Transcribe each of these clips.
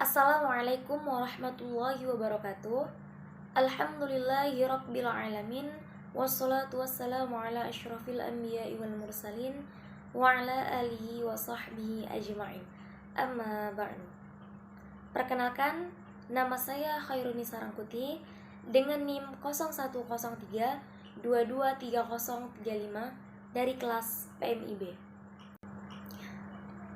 Assalamualaikum warahmatullahi wabarakatuh. Alhamdulillahirabbil alamin. Wassalatu wassalamu ala asyrafil anbiya'i wal mursalin wa ala alihi wa sahbihi ajma'in. Amma ba'du. Perkenalkan, nama saya Khairunisa Rangkuti dengan NIM 0103 223035 dari kelas PMIB.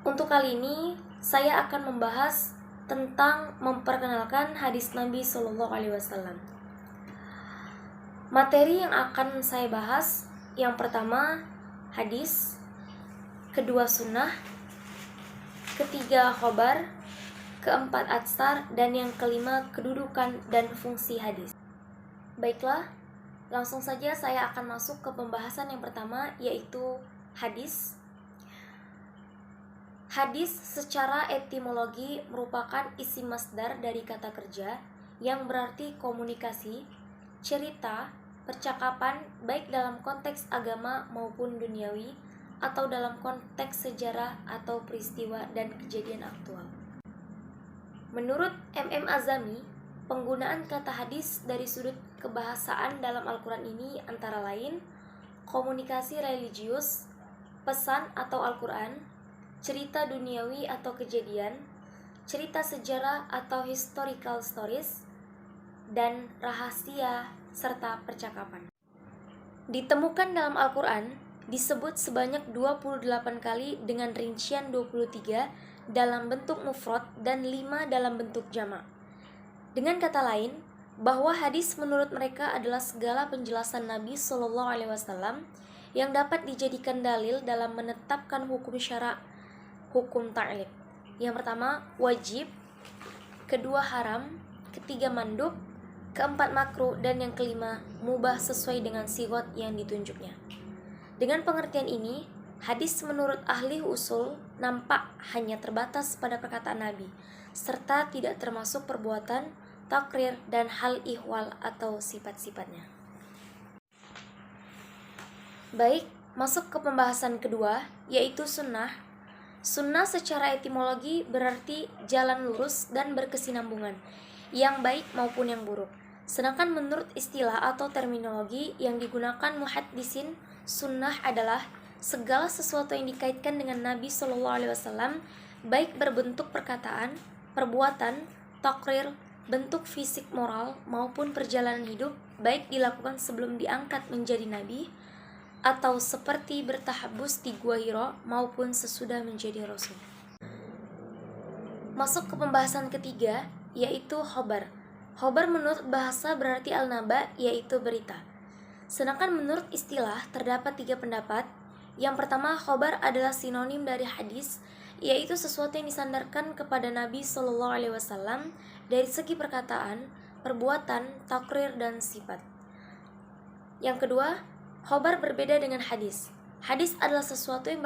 Untuk kali ini saya akan membahas tentang memperkenalkan hadis Nabi Shallallahu Alaihi Wasallam. Materi yang akan saya bahas, yang pertama hadis, kedua sunnah, ketiga khobar, keempat atsar, dan yang kelima kedudukan dan fungsi hadis. Baiklah, langsung saja saya akan masuk ke pembahasan yang pertama, yaitu hadis. Hadis secara etimologi merupakan isim masdar dari kata kerja yang berarti komunikasi, cerita, percakapan baik dalam konteks agama maupun duniawi atau dalam konteks sejarah atau peristiwa dan kejadian aktual. Menurut M.M. Azami, penggunaan kata hadis dari sudut kebahasaan dalam Al-Quran ini antara lain komunikasi religius, pesan atau Al-Quran, cerita duniawi atau kejadian, cerita sejarah atau historical stories, dan rahasia serta percakapan. Ditemukan dalam Al-Quran disebut sebanyak 28 kali dengan rincian 23 dalam bentuk mufrad dan 5 dalam bentuk jamak. Dengan kata lain, bahwa hadis menurut mereka adalah segala penjelasan Nabi Shallallahu Alaihi Wasallam yang dapat dijadikan dalil dalam menetapkan hukum syara' hukum ta'liq. Yang pertama wajib, kedua haram, ketiga mandub, keempat makruh, dan yang kelima mubah sesuai dengan sigot yang ditunjuknya. Dengan pengertian ini, hadis menurut ahli usul nampak hanya terbatas pada perkataan Nabi, serta tidak termasuk perbuatan, takrir, dan hal ihwal atau sifat-sifatnya. Baik, masuk ke pembahasan kedua, yaitu sunnah. Sunnah secara etimologi berarti jalan lurus dan berkesinambungan, yang baik maupun yang buruk. Sedangkan menurut istilah atau terminologi yang digunakan muhaddisin, sunnah adalah segala sesuatu yang dikaitkan dengan Nabi Shallallahu Alaihi Wasallam, baik berbentuk perkataan, perbuatan, takrir, bentuk fisik moral maupun perjalanan hidup, baik dilakukan sebelum diangkat menjadi Nabi, atau seperti bertahabus di Gua Hiro maupun sesudah menjadi Rasul. Masuk ke pembahasan ketiga, yaitu khobar. Khobar menurut bahasa berarti al-naba, yaitu berita. Sedangkan menurut istilah terdapat 3 pendapat. Yang pertama, khobar adalah sinonim dari hadis, yaitu sesuatu yang disandarkan kepada Nabi Shallallahu Alaihi Wasallam dari segi perkataan, perbuatan, takrir, dan sifat. Yang kedua, khobar berbeda dengan hadis. Hadis adalah sesuatu yang